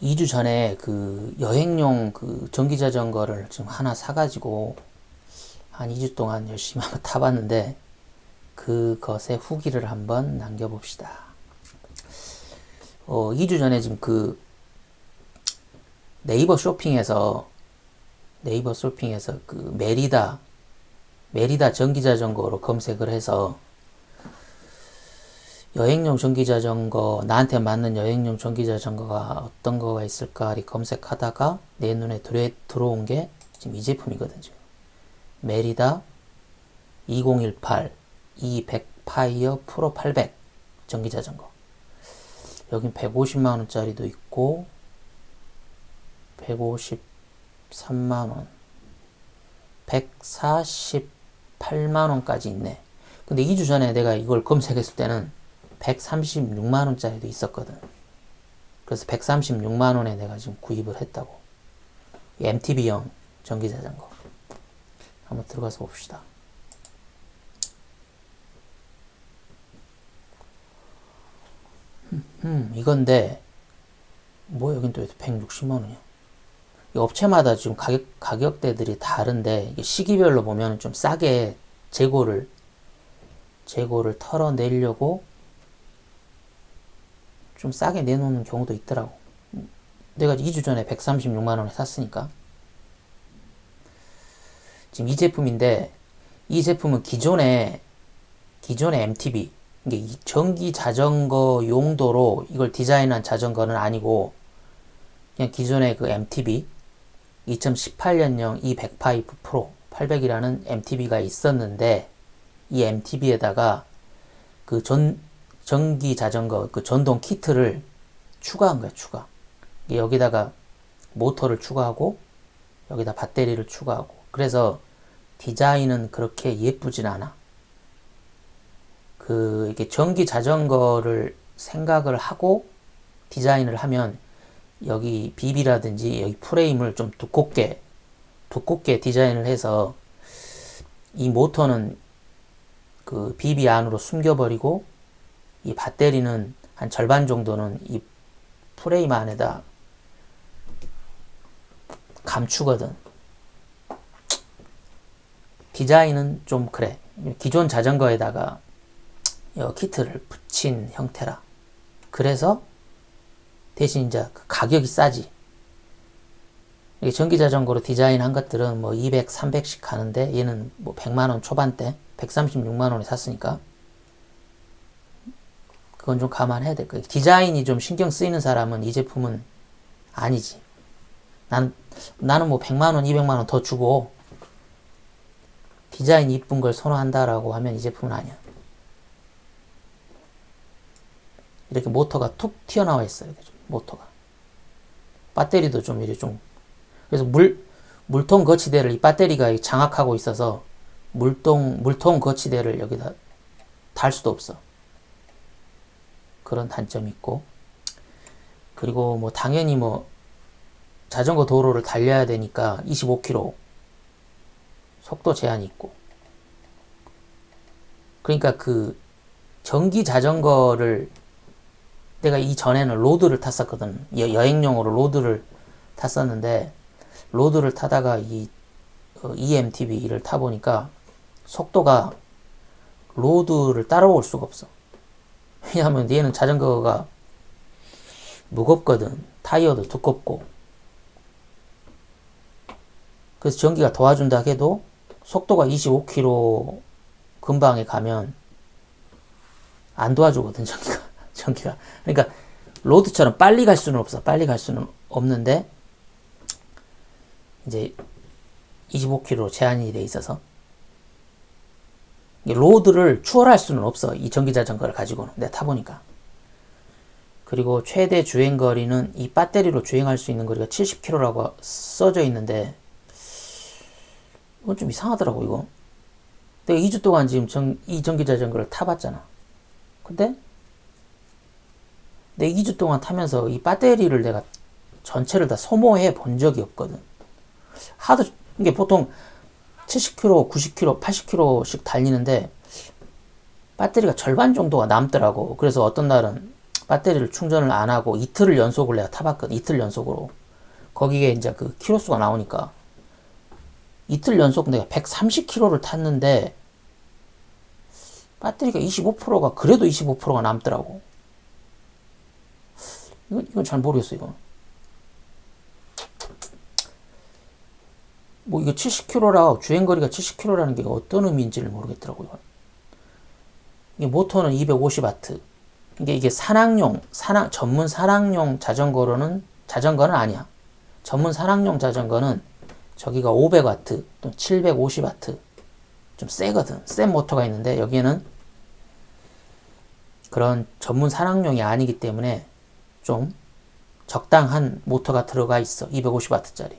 2주 전에 그 여행용 그 전기자전거를 지금 하나 사가지고 한 2주 동안 열심히 한번 타봤는데 그것의 후기를 한번 남겨봅시다. 2주 전에 지금 그 네이버 쇼핑에서 그 메리다 전기자전거로 검색을 해서 여행용 전기자전거, 나한테 맞는 여행용 전기자전거가 어떤 거가 있을까 검색하다가 내 눈에 들어온 게 지금 이 제품이거든. 지금 메리다 2018 E100파이어 프로 800 전기자전거. 여긴 150만원짜리도 있고 153만원 148만원까지 있네. 근데 2주 전에 내가 이걸 검색했을 때는 136만원짜리도 있었거든. 그래서 136만원에 내가 지금 구입을 했다고. MTB형 전기자전거. 한번 들어가서 봅시다. 이건데 뭐 여긴 또 160만원이야. 업체마다 지금 가격대들이 다른데 시기별로 보면 좀 싸게 재고를 털어내려고 좀 싸게 내놓는 경우도 있더라고. 내가 2주 전에 136만원에 샀으니까. 지금 이 제품인데 이 제품은 기존의 MTB, 이게 전기 자전거 용도로 이걸 디자인한 자전거는 아니고 그냥 기존의 그 MTB 2018년형 E100파이브 프로 800이라는 MTB가 있었는데 이 MTB에다가 그 전기 자전거 그 전동 키트를 추가한 거야. 추가. 여기다가 모터를 추가하고 여기다 배터리를 추가하고. 그래서 디자인은 그렇게 예쁘진 않아. 이게 전기 자전거를 생각을 하고 디자인을 하면 여기 비비라든지 여기 프레임을 좀 두껍게 디자인을 해서 이 모터는 그 비비 안으로 숨겨버리고 이 배터리는 한 절반 정도는 이 프레임 안에다 감추거든. 디자인은 좀 그래. 기존 자전거에다가 키트를 붙인 형태라. 그래서 대신 이제 가격이 싸지. 전기 자전거로 디자인한 것들은 뭐 200, 300씩 가는데 얘는 뭐 100만원 초반대, 136만원에 샀으니까 그건 좀 감안해야 될 거야. 디자인이 좀 신경 쓰이는 사람은 이 제품은 아니지. 나는 뭐 100만원, 200만원 더 주고 디자인 이쁜 걸 선호한다라고 하면 이 제품은 아니야. 이렇게 모터가 툭 튀어나와 있어요. 모터가. 배터리도 좀 이렇게 좀. 그래서 물통 거치대를 이 배터리가 장악하고 있어서 물통 거치대를 여기다 달 수도 없어. 그런 단점이 있고. 그리고 뭐 당연히 뭐 자전거 도로를 달려야 되니까 25km 속도 제한이 있고. 그러니까 그 전기 자전거를 내가 이전에는 로드를 탔었거든. 여행용으로 로드를 탔었는데 로드를 타다가 이 EMTB를 타보니까 속도가 로드를 따라올 수가 없어. 왜냐하면 얘는 자전거가 무겁거든. 타이어도 두껍고. 그래서 전기가 도와준다 해도 속도가 25km 근방에 가면 안 도와주거든, 전기가. 그러니까 로드처럼 빨리 갈 수는 없어. 빨리 갈 수는 없는데 이제 25km 제한이 돼 있어서 로드를 추월할 수는 없어. 이 전기 자전거를 가지고는. 내가 타보니까. 그리고 최대 주행거리는 이 배터리로 주행할 수 있는 거리가 70km라고 써져 있는데 이건 좀 이상하더라고. 이거 내가 2주 동안 지금 이 전기 자전거를 타봤잖아. 근데 내가 2주 동안 타면서 이 배터리를 내가 전체를 다 소모해 본 적이 없거든. 하도 이게 보통 70km, 90km, 80km씩 달리는데 배터리가 절반 정도가 남더라고. 그래서 어떤 날은 배터리를 충전을 안 하고 이틀을 연속을 내가 타봤거든. 이틀 연속으로. 거기에 이제 그 키로수가 나오니까 이틀 연속 내가 130km를 탔는데 배터리가 25%가 그래도 25%가 남더라고. 이건 잘 모르겠어. 이거 뭐 이거 70km라 주행거리가 70km라는 게 어떤 의미인지를 모르겠더라고요. 이게 모터는 250W. 이게 전문 산악용 자전거는 아니야. 전문 산악용 자전거는 저기가 500W 또 750W 좀 세거든. 센 모터가 있는데 여기에는 그런 전문 산악용이 아니기 때문에 좀 적당한 모터가 들어가 있어. 250W짜리.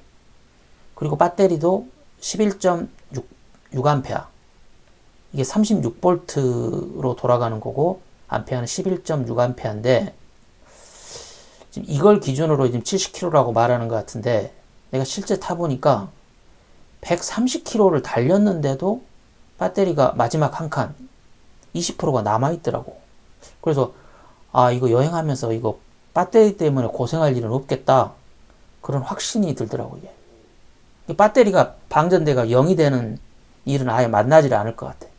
그리고 배터리도 11.6A. 이게 36V로 돌아가는 거고 암페어는 11.6A인데 지금 이걸 기준으로 지금 70km라고 말하는 것 같은데 내가 실제 타보니까 130km를 달렸는데도 배터리가 마지막 한 칸 20%가 남아있더라고. 그래서 이거 여행하면서 이거 배터리 때문에 고생할 일은 없겠다 그런 확신이 들더라고. 이게 배터리가 방전대가 0이 되는 일은 아예 만나질 않을 것 같아.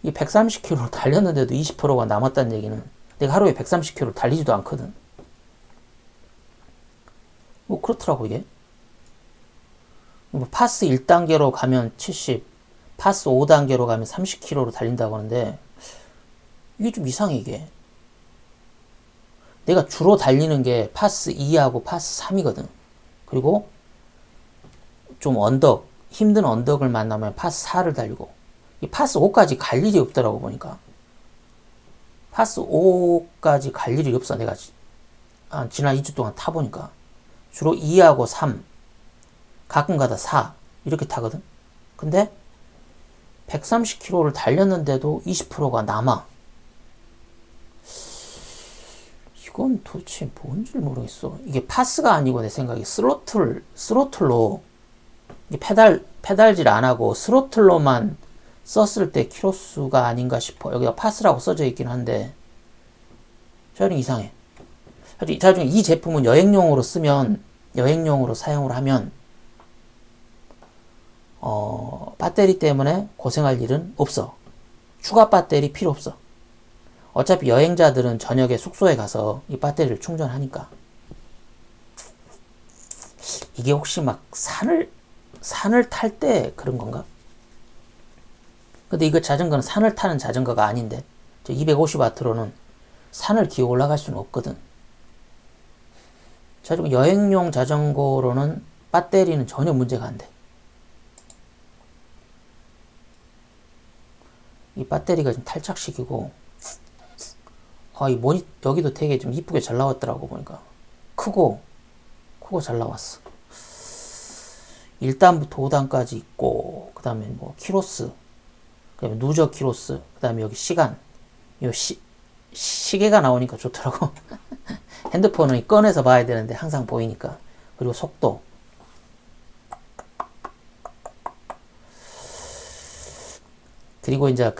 이 130km 달렸는데도 20%가 남았다는 얘기는 내가 하루에 130km 달리지도 않거든. 뭐 그렇더라고. 이게 뭐 파스 1단계로 가면 70, 파스 5단계로 가면 30km로 달린다고 하는데 이게 좀 이상해. 이게 내가 주로 달리는 게 파스 2하고 파스 3이거든. 그리고 좀 힘든 언덕을 만나면 파스 4를 달리고 이 파스 5까지 갈 일이 없더라고. 보니까 파스 5까지 갈 일이 없어. 내가 지난 2주 동안 타보니까 주로 2하고 3 가끔가다 4 이렇게 타거든. 근데 130km를 달렸는데도 20%가 남아. 이건 도대체 뭔지 모르겠어. 이게 파스가 아니고 내 생각에 스로틀로 페달질 안 하고 스로틀로만 썼을 때 키로수가 아닌가 싶어. 여기가 파스라고 써져 있긴 한데 좀 이상해. 나중에 이 제품은 여행용으로 사용을 하면 배터리 때문에 고생할 일은 없어. 추가 배터리 필요 없어. 어차피 여행자들은 저녁에 숙소에 가서 이 배터리를 충전하니까. 이게 혹시 막 산을 탈 때 그런 건가? 근데 이거 자전거는 산을 타는 자전거가 아닌데 250W로는 산을 기어 올라갈 수는 없거든. 자전거 여행용 자전거로는 배터리는 전혀 문제가 안 돼. 이 배터리가 좀 탈착식이고 여기도 되게 좀 이쁘게 잘 나왔더라고. 보니까 크고 잘 나왔어. 1단부터 5단까지 있고 그 다음에 뭐 키로수, 그 다음에 누적 키로수, 그 다음에 여기 시간, 시계가 나오니까 좋더라고. 핸드폰은 꺼내서 봐야 되는데 항상 보이니까. 그리고 속도. 그리고 이제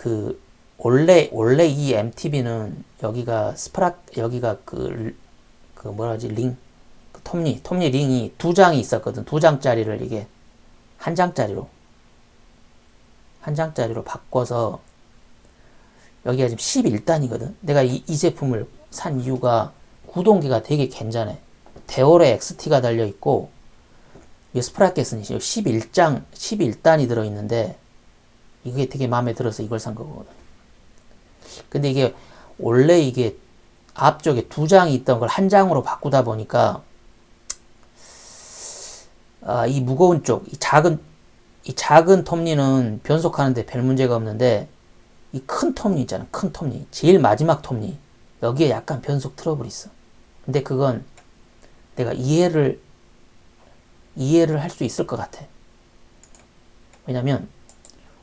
원래 이 MTB는 여기가 톱니 링이 2장이 있었거든. 2장짜리를 이게 한 장짜리로 바꿔서 여기가 지금 11단이거든. 내가 이 제품을 산 이유가 구동기가 되게 괜찮아. 데올의 XT가 달려있고 이 스프라켓은 11단이 들어있는데 이게 되게 마음에 들어서 이걸 산 거거든. 근데 이게 원래 이게 앞쪽에 2장이 있던 걸 한 장으로 바꾸다 보니까 이 무거운 쪽, 이 작은 톱니는 변속하는데 별 문제가 없는데 이 큰 톱니 있잖아. 큰 톱니, 제일 마지막 톱니, 여기에 약간 변속 트러블이 있어. 근데 그건 내가 이해를 할 수 있을 것 같아. 왜냐면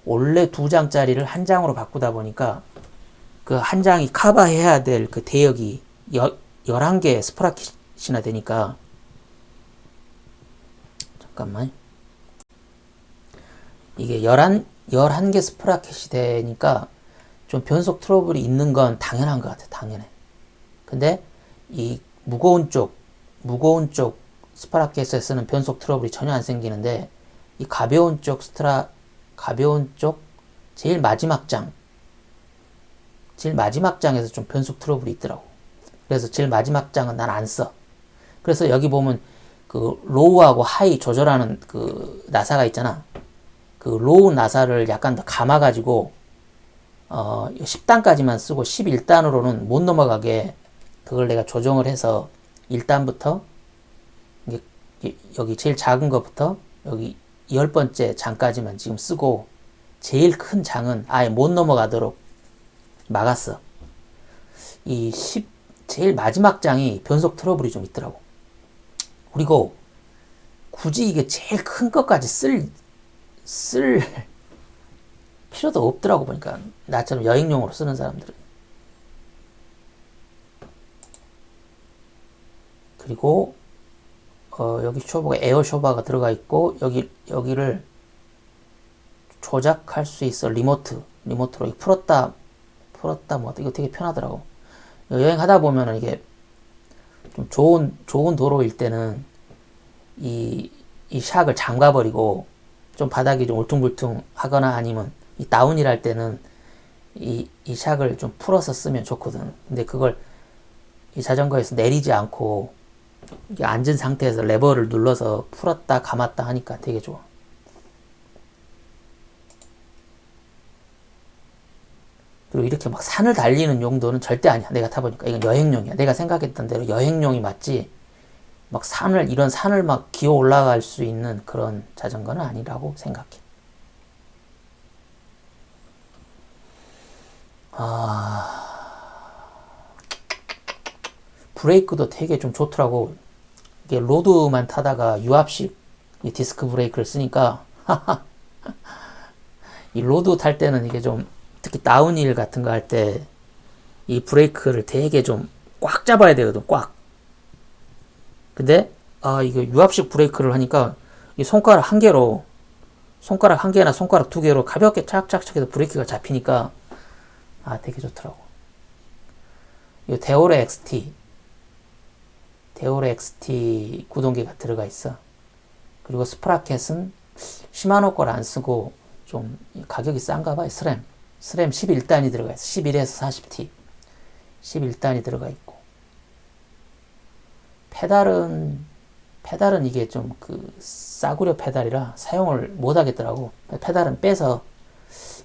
원래 2장짜리를 한 장으로 바꾸다 보니까 그 한 장이 커버해야 될 그 대역이 11개 스프라켓이나 되니까. 잠깐만. 이게 11개 스프라켓이 되니까 좀 변속 트러블이 있는 건 당연한 것 같아. 당연해. 근데 이 무거운 쪽 스파라켓에 쓰는 변속 트러블이 전혀 안 생기는데 이 가벼운 쪽 제일 마지막 장에서 좀 변속 트러블이 있더라고. 그래서 제일 마지막 장은 난 안 써. 그래서 여기 보면 그 로우하고 하이 조절하는 그 나사가 있잖아. 그 로우 나사를 약간 더 감아가지고 10단까지만 쓰고 11단으로는 못 넘어가게 그걸 내가 조정을 해서 1단부터 여기 제일 작은 것부터 여기 10번째 장까지만 지금 쓰고 제일 큰 장은 아예 못 넘어가도록 막았어. 제일 마지막 장이 변속 트러블이 좀 있더라고. 그리고 굳이 이게 제일 큰 것까지 쓸 필요도 없더라고 보니까. 나처럼 여행용으로 쓰는 사람들은. 그리고 여기 쇼버가 에어 쇼버가 들어가 있고 여기를 조작할 수 있어. 리모트로 풀었다 뭐 이거 되게 편하더라고. 여행하다 보면은 이게 좀 좋은 도로일 때는 이 샥을 잠가버리고 좀 바닥이 좀 울퉁불퉁 하거나 아니면 이 다운힐 할 때는 이 샥을 좀 풀어서 쓰면 좋거든. 근데 그걸 이 자전거에서 내리지 않고 이게 앉은 상태에서 레버를 눌러서 풀었다 감았다 하니까 되게 좋아. 그리고 이렇게 막 산을 달리는 용도는 절대 아니야. 내가 타보니까 이건 여행용이야. 내가 생각했던 대로 여행용이 맞지 막 이런 산을 막 기어 올라갈 수 있는 그런 자전거는 아니라고 생각해. 브레이크도 되게 좀 좋더라고. 이게 로드만 타다가 유압식 이 디스크 브레이크를 쓰니까 이 로드 탈 때는 이게 좀 특히 다운힐 같은 거 할 때 이 브레이크를 되게 좀 꽉 잡아야 되거든. 꽉. 근데 이거 유압식 브레이크를 하니까 이 손가락 한 개나 손가락 두 개로 가볍게 착착착 해서 브레이크가 잡히니까 되게 좋더라고. 이 데오레 XT 구동계가 들어가 있어. 그리고 스프라켓은 시마노 걸 안 쓰고 좀 가격이 싼가 봐. 스램 11단이 들어가 있어. 11에서 40T 11단이 들어가 있고, 페달은 이게 좀 그 싸구려 페달이라 사용을 못 하겠더라고. 페달은 빼서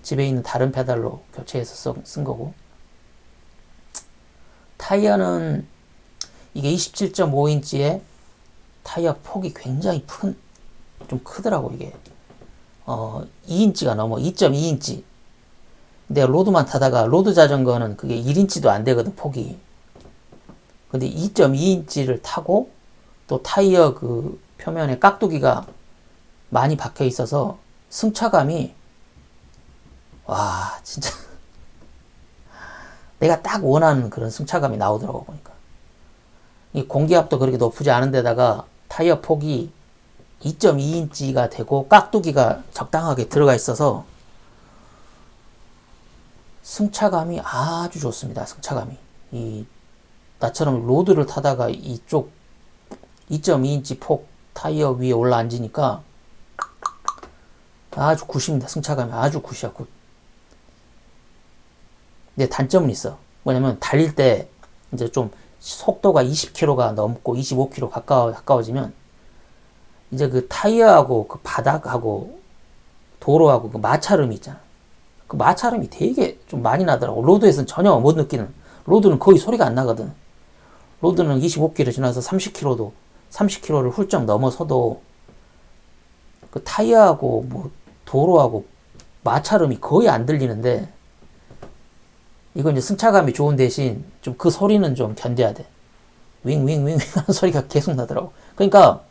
집에 있는 다른 페달로 교체해서 쓴 거고, 타이어는 이게 27.5인치에 타이어 폭이 굉장히 좀 크더라고. 이게 2인치가 넘어. 2.2인치. 내가 로드만 타다가 로드 자전거는 그게 1인치도 안 되거든, 폭이. 근데 2.2인치를 타고 또 타이어 그 표면에 깍두기가 많이 박혀 있어서 승차감이 진짜 내가 딱 원하는 그런 승차감이 나오더라고 보니까. 이 공기압도 그렇게 높지 않은 데다가 타이어 폭이 2.2인치가 되고 깍두기가 적당하게 들어가 있어서 승차감이 아주 좋습니다. 승차감이. 나처럼 로드를 타다가 이쪽 2.2인치 폭 타이어 위에 올라 앉으니까 아주 굿입니다. 승차감이 아주 굿이야, 굿. 근데 단점은 있어. 뭐냐면 달릴 때 이제 좀 속도가 20km가 넘고 25km 가까워지면 이제 그 타이어하고 그 바닥하고 도로하고 그 마찰음이 있잖아. 그 마찰음이 되게 좀 많이 나더라고. 로드에서는 전혀 못 느끼는. 로드는 거의 소리가 안 나거든. 로드는 25km 지나서 30km를 훌쩍 넘어서도 그 타이어하고 뭐 도로하고 마찰음이 거의 안 들리는데, 이건 이제 승차감이 좋은 대신 좀 그 소리는 좀 견뎌야 돼. 윙윙윙 하는 소리가 계속 나더라고. 그러니까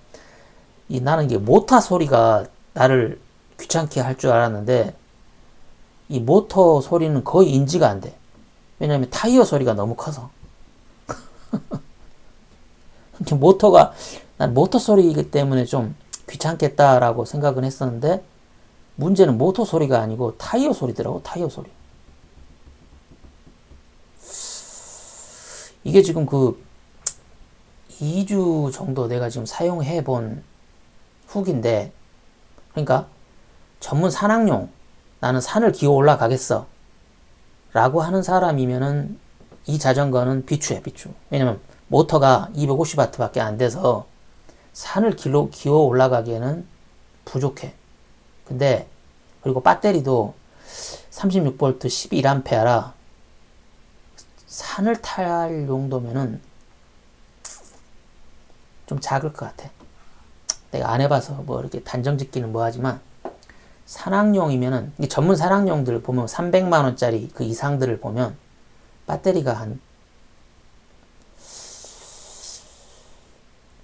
나는 이게 모터 소리가 나를 귀찮게 할 줄 알았는데 이 모터 소리는 거의 인지가 안 돼. 왜냐면 타이어 소리가 너무 커서. 난 모터 소리이기 때문에 좀 귀찮겠다라고 생각은 했었는데, 문제는 모터 소리가 아니고 타이어 소리더라고. 타이어 소리. 이게 지금 그 2주 정도 내가 지금 사용해 본 후기인데, 그러니까 전문 산악용, 나는 산을 기어 올라가겠어 라고 하는 사람이면은 이 자전거는 비추야, 비추. 왜냐면 모터가 250W 밖에 안 돼서 산을 기어 올라가기에는 부족해. 근데 그리고 배터리도 36V 11A라 산을 탈 용도면은 좀 작을 것 같아. 내가 안 해봐서 뭐 이렇게 단정 짓기는 뭐 하지만, 산악용이면은, 전문 산악용들 보면 300만원짜리 그 이상들을 보면 배터리가 한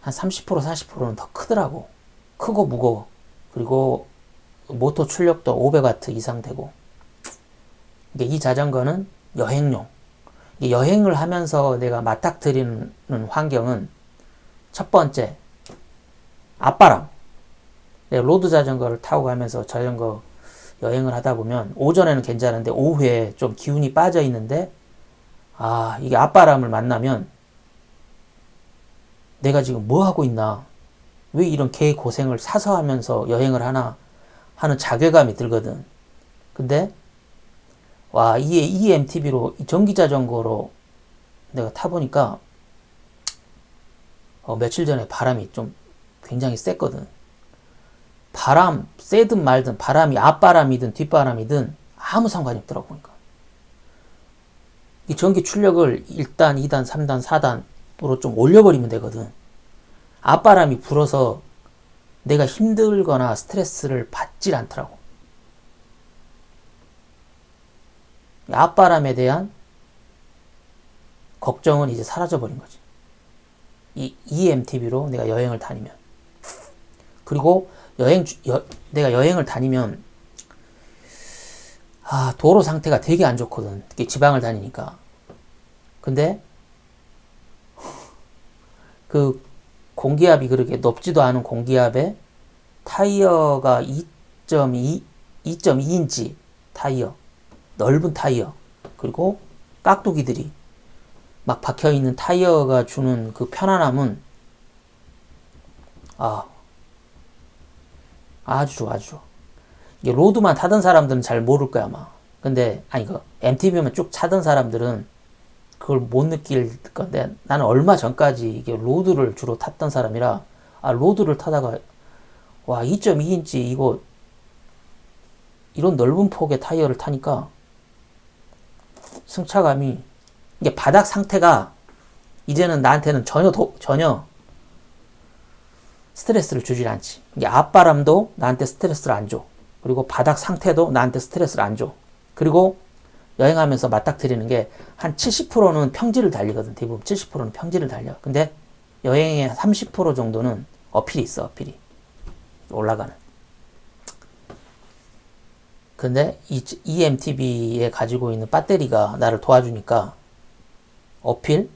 30% 40%는 더 크더라고. 크고 무거워. 그리고 모터 출력도 500W 이상 되고. 이 자전거는 여행용. 여행을 하면서 내가 맞닥뜨리는 환경은 첫 번째, 앞바람. 내가 로드 자전거를 타고 가면서 자전거 여행을 하다 보면 오전에는 괜찮은데 오후에 좀 기운이 빠져 있는데, 이게 앞바람을 만나면 내가 지금 뭐 하고 있나, 왜 이런 개 고생을 사서 하면서 여행을 하나 하는 자괴감이 들거든. 근데 이게 EMTB로 전기 자전거로 내가 타보니까 며칠 전에 바람이 좀 굉장히 셌거든. 바람 세든 말든, 바람이 앞바람이든 뒷바람이든 아무 상관이 없더라고. 보니까 이 전기 출력을 1단, 2단, 3단, 4단으로 좀 올려버리면 되거든. 앞바람이 불어서 내가 힘들거나 스트레스를 받질 않더라고. 앞바람에 대한 걱정은 이제 사라져버린 거지. 이 EMTB로 내가 여행을 다니면. 그리고 내가 여행을 다니면 도로 상태가 되게 안 좋거든. 특히 지방을 다니니까. 근데 그 공기압이 그렇게 높지도 않은 공기압에 타이어가 2.2인치 타이어, 넓은 타이어, 그리고 깍두기들이 막 박혀있는 타이어가 주는 그 편안함은 아주 좋아, 아주 좋아. 이게 로드만 타던 사람들은 잘 모를 거야, 아마. 근데 MTB만 쭉 타던 사람들은 그걸 못 느낄 건데, 나는 얼마 전까지 이게 로드를 주로 탔던 사람이라, 로드를 타다가 2.2인치 이거 이런 넓은 폭의 타이어를 타니까 승차감이, 이게 바닥 상태가 이제는 나한테는 전혀 스트레스를 주질 않지. 이게 앞바람도 나한테 스트레스를 안 줘. 그리고 바닥 상태도 나한테 스트레스를 안 줘. 그리고 여행하면서 맞닥뜨리는 게 한 70%는 평지를 달리거든. 대부분 70%는 평지를 달려. 근데 여행의 30% 정도는 어필이 있어, 어필이. 올라가는. 근데 이 EMTB에 가지고 있는 배터리가 나를 도와주니까 어필?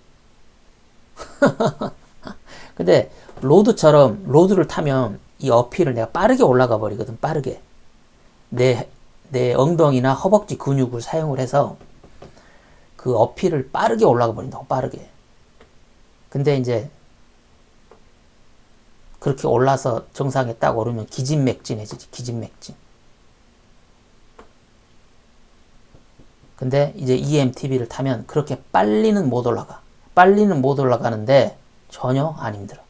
근데 로드처럼, 로드를 타면 이 어필을 내가 빠르게 올라가 버리거든. 빠르게. 내 엉덩이나 허벅지 근육을 사용을 해서 그 어필을 빠르게 올라가 버린다고, 빠르게. 근데 이제 그렇게 올라서 정상에 딱 오르면 기진맥진해지지, 기진맥진. 근데 이제 EMTB를 타면 그렇게 빨리는 못 올라가. 빨리는 못 올라가는데 전혀 안 힘들어.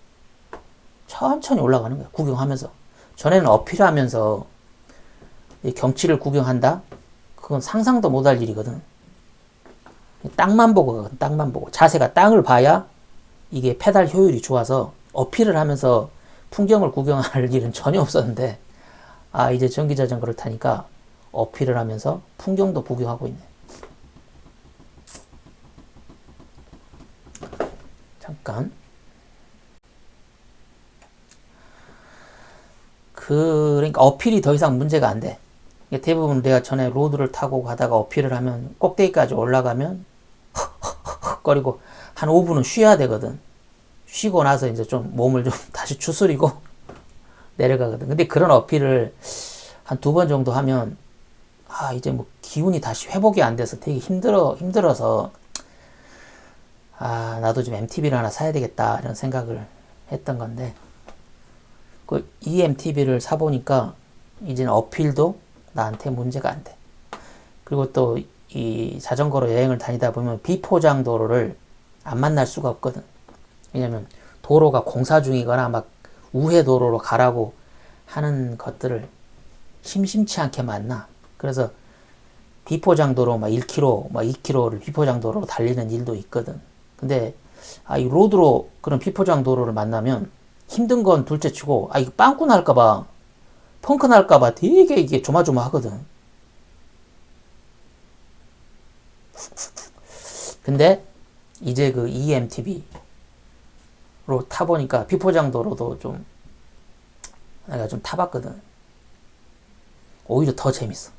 천천히 올라가는 거야, 구경하면서. 전에는 어필하면서 경치를 구경한다? 그건 상상도 못할 일이거든. 땅만 보고, 땅만 보고. 자세가 땅을 봐야 이게 페달 효율이 좋아서 어필을 하면서 풍경을 구경할 일은 전혀 없었는데, 이제 전기 자전거를 타니까 어필을 하면서 풍경도 구경하고 있네. 잠깐. 그러니까 어필이 더 이상 문제가 안 돼. 대부분 내가 전에 로드를 타고 가다가 어필을 하면 꼭대기까지 올라가면 헉거리고 한 5분은 쉬어야 되거든. 쉬고 나서 이제 좀 몸을 좀 다시 추스리고 내려가거든. 근데 그런 어필을 한 2번 정도 하면 이제 뭐 기운이 다시 회복이 안 돼서 되게 힘들어서 나도 좀 MTB를 하나 사야 되겠다 이런 생각을 했던 건데, 이 MTB를 사보니까 이제는 어필도 나한테 문제가 안 돼. 그리고 또 이 자전거로 여행을 다니다 보면 비포장 도로를 안 만날 수가 없거든. 왜냐면 도로가 공사 중이거나 막 우회 도로로 가라고 하는 것들을 심심치 않게 만나. 그래서 비포장 도로 막 1km, 막 2km를 비포장 도로로 달리는 일도 있거든. 근데 이 로드로 그런 비포장 도로를 만나면 힘든 건 둘째 치고 이거 빵꾸 날까봐, 펑크 날까봐 되게 이게 조마조마하거든. 근데 이제 그 EMTB로 타보니까 비포장 도로도 좀 내가 좀 타봤거든. 오히려 더 재밌어.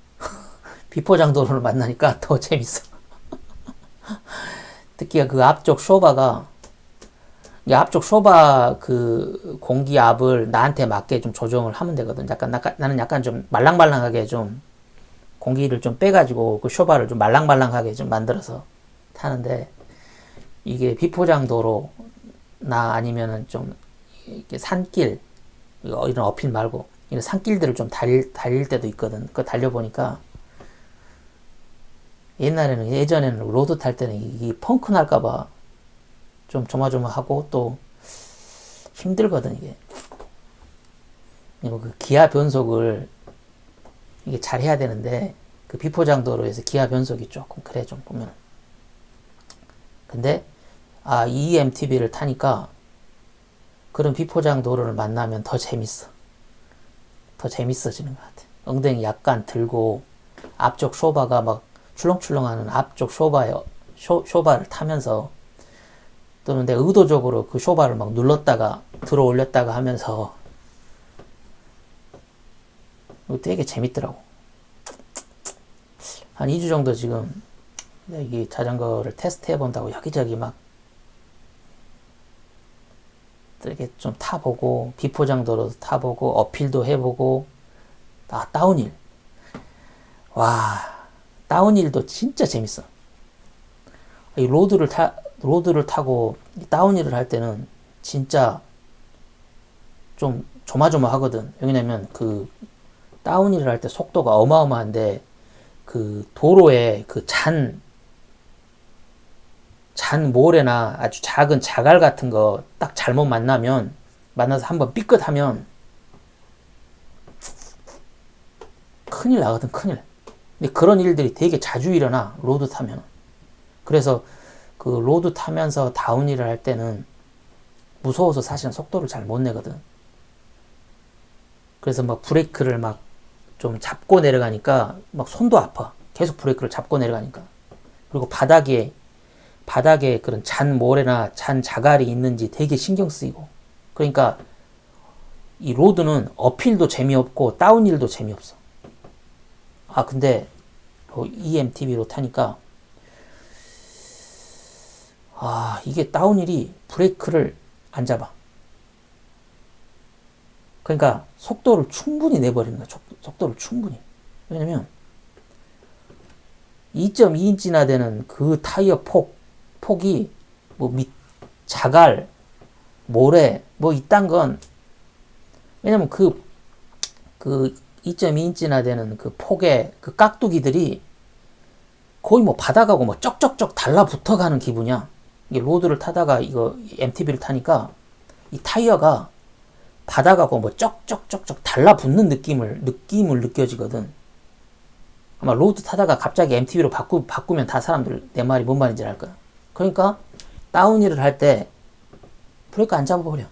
비포장 도로를 만나니까 더 재밌어. 특히 그 앞쪽 쇼바가, 이 앞쪽 쇼바 그 공기 압을 나한테 맞게 좀 조정을 하면 되거든. 나는 약간 좀 말랑말랑하게 좀 공기를 좀 빼가지고 그 쇼바를 좀 말랑말랑하게 좀 만들어서 타는데, 이게 비포장 도로나 아니면은 좀 이렇게 산길, 이런 어필 말고 이런 산길들을 좀 달릴 때도 있거든. 그거 달려보니까 예전에는 로드 탈 때는 이 펑크 날까봐 좀 조마조마하고 또 힘들거든, 이게. 그리고 그 기아 변속을 이게 잘 해야 되는데, 그 비포장 도로에서 기아 변속이 조금 그래, 좀 보면. 근데, 이 MTB를 타니까 그런 비포장 도로를 만나면 더 재밌어. 더 재밌어지는 것 같아. 엉덩이 약간 들고, 앞쪽 쇼바가 막 출렁출렁하는 앞쪽 쇼바를 타면서, 또는 내가 의도적으로 그 쇼바를 막 눌렀다가 들어 올렸다가 하면서 되게 재밌더라고. 한 2주 정도 지금 이 자전거를 테스트 해본다고 여기저기 막 이렇게 좀 타보고, 비포장도로도 타보고, 어필도 해보고, 다운힐. 다운힐도 진짜 재밌어. 이 로드를 타고 다운힐을 할 때는 진짜 좀 조마조마하거든. 왜냐면 그 다운힐을 할 때 속도가 어마어마한데, 그 도로에 그 잔 모래나 아주 작은 자갈 같은 거 딱 잘못 만나서 한번 삐끗하면 큰일 나거든, 큰일. 근데 그런 일들이 되게 자주 일어나, 로드 타면. 그래서 그 로드 타면서 다운힐을 할 때는 무서워서 사실은 속도를 잘 못 내거든. 그래서 막 브레이크를 막 좀 잡고 내려가니까 막 손도 아파. 계속 브레이크를 잡고 내려가니까. 그리고 바닥에 그런 잔 모래나 잔 자갈이 있는지 되게 신경 쓰이고. 그러니까 이 로드는 어필도 재미없고 다운힐도 재미없어. 근데 EMTB로 타니까 이게 다운힐이 브레이크를 안 잡아. 그러니까 속도를 충분히 내버리는 거야. 속도를 충분히. 왜냐면 2.2인치나 되는 그 타이어 폭이 뭐 자갈, 모래 뭐 이딴 건, 왜냐면 그 2.2인치나 되는 그 폭의 그 깍두기들이 거의 뭐 바닥하고 뭐 쩍쩍쩍 달라붙어가는 기분이야. 이게 로드를 타다가 이거 MTB를 타니까 이 타이어가 바닥하고 뭐 쩍쩍쩍쩍 달라붙는 느낌을 느껴지거든. 아마 로드 타다가 갑자기 MTB로 바꾸면 다 사람들 내 말이 뭔 말인지 알 거야. 그러니까 다운힐을 할 때 브레이크 안 잡아버려.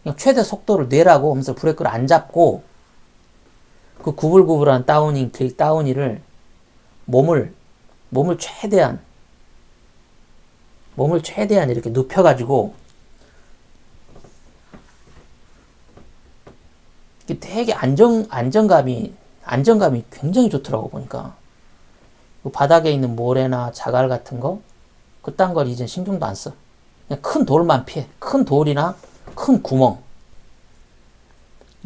그냥 최대 속도를 내라고 하면서 브레이크를 안 잡고, 그 구불구불한 다운힐을 몸을 최대한 이렇게 눕혀가지고, 이게 되게 안정감이 굉장히 좋더라고, 보니까. 그 바닥에 있는 모래나 자갈 같은 거, 그딴 걸 이제 신경도 안 써. 그냥 큰 돌만 피해. 큰 돌이나 큰 구멍.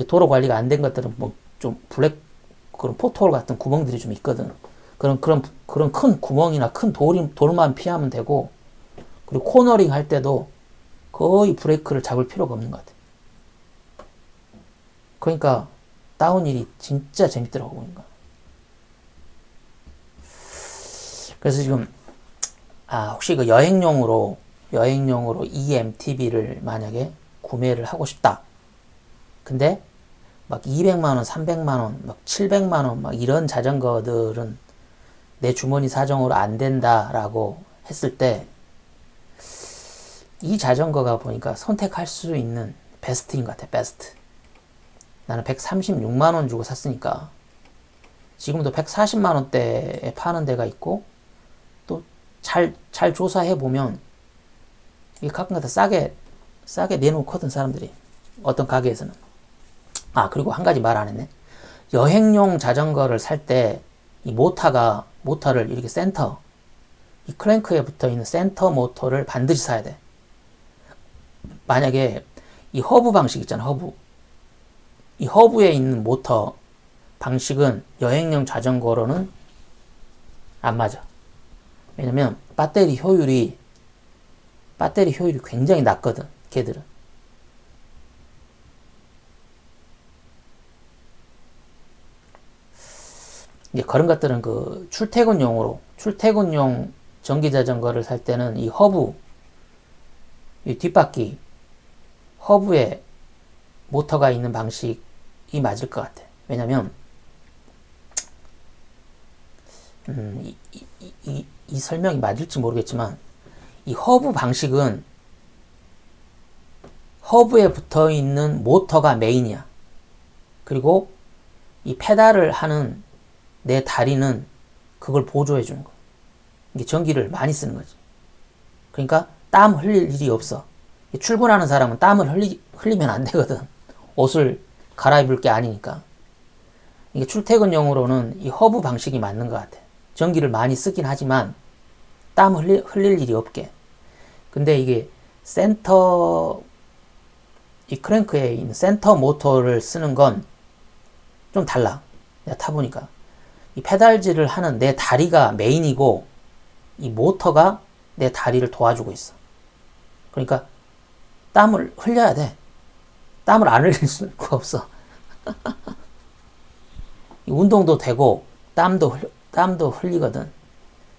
도로 관리가 안 된 것들은 뭐 좀 그런 포트홀 같은 구멍들이 좀 있거든. 그런 큰 구멍이나 큰 돌만 피하면 되고, 그리고 코너링 할 때도 거의 브레이크를 잡을 필요가 없는 것 같아. 그러니까 다운힐이 진짜 재밌더라고 보니까. 그래서 지금 혹시 그 여행용으로 이 MTB를 만약에 구매를 하고 싶다. 근데 막 200만원, 300만원, 막 700만원 막 이런 자전거들은 내 주머니 사정으로 안 된다라고 했을 때 이 자전거가 보니까 선택할 수 있는 베스트인 것 같아. 베스트. 나는 136만원 주고 샀으니까 지금도 140만원대에 파는 데가 있고 또 잘 조사해보면 이게 가끔가다 싸게 내놓거든 사람들이. 어떤 가게에서는. 그리고 한 가지 말 안 했네. 여행용 자전거를 살 때 이 모터를 이렇게 이 크랭크에 붙어 있는 센터 모터를 반드시 사야 돼. 만약에 이 허브 방식 있잖아, 허브. 이 허브에 있는 모터 방식은 여행용 자전거로는 안 맞아. 왜냐면 배터리 효율이 굉장히 낮거든, 걔들은. 이제 그런 것들은 그 출퇴근용 전기 자전거를 살 때는 이 뒷바퀴 허브에 모터가 있는 방식이 맞을 것 같아. 왜냐면 이 설명이 맞을지 모르겠지만 이 허브 방식은 허브에 붙어 있는 모터가 메인이야. 그리고 이 페달을 하는 내 다리는 그걸 보조해 주는 거야. 이게 전기를 많이 쓰는 거지. 그러니까 땀 흘릴 일이 없어. 출근하는 사람은 땀을 흘리면 안 되거든. 옷을 갈아입을 게 아니니까. 이게 출퇴근용으로는 이 허브 방식이 맞는 것 같아. 전기를 많이 쓰긴 하지만 땀 흘릴 일이 없게. 근데 이게 이 크랭크에 있는 센터 모터를 쓰는 건 좀 달라. 내가 타보니까. 이 페달질을 하는 내 다리가 메인이고 이 모터가 내 다리를 도와주고 있어. 그러니까 땀을 흘려야 돼. 땀을 안 흘릴 수가 없어. 운동도 되고 땀도 흘리거든.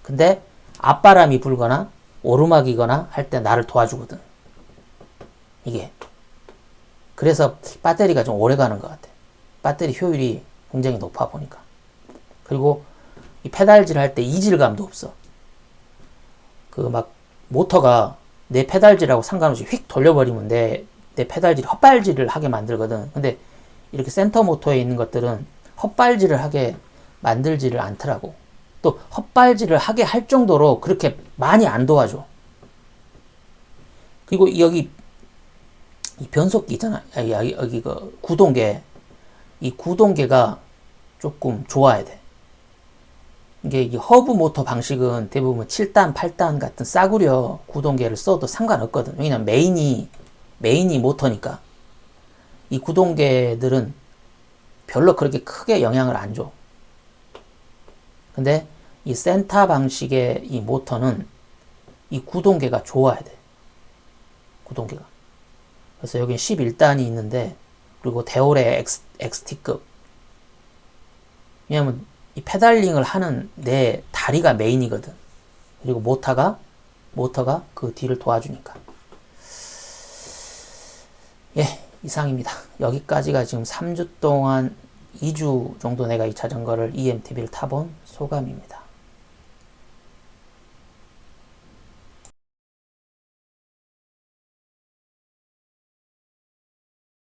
근데 앞바람이 불거나 오르막이거나 할 때 나를 도와주거든. 이게. 그래서 배터리가 좀 오래 가는 것 같아. 배터리 효율이 굉장히 높아 보니까. 그리고 이 페달질 할 때 이질감도 없어. 모터가 내 페달질하고 상관없이 휙 돌려버리면 내 페달질이 헛발질을 하게 만들거든. 근데 이렇게 센터 모터에 있는 것들은 헛발질을 하게 만들지를 않더라고. 또 헛발질을 하게 할 정도로 그렇게 많이 안 도와줘. 그리고 여기 이 변속기 있잖아. 여기 그 구동계. 이 구동계가 조금 좋아야 돼. 이게 이 허브 모터 방식은 대부분 7단, 8단 같은 싸구려 구동계를 써도 상관없거든. 왜냐면 메인이 모터니까. 이 구동계들은 별로 그렇게 크게 영향을 안 줘. 근데 이 센터 방식의 이 모터는 이 구동계가 좋아야 돼. 구동계가. 그래서 여기 11단이 있는데, 그리고 데올의 XT급. 왜냐면 이 페달링을 하는 내 다리가 메인이거든. 그리고 모터가 그 뒤를 도와주니까. 이상입니다. 여기까지가 지금 3주 동안 2주 정도 내가 이 자전거를 EMTB를 타본 소감입니다.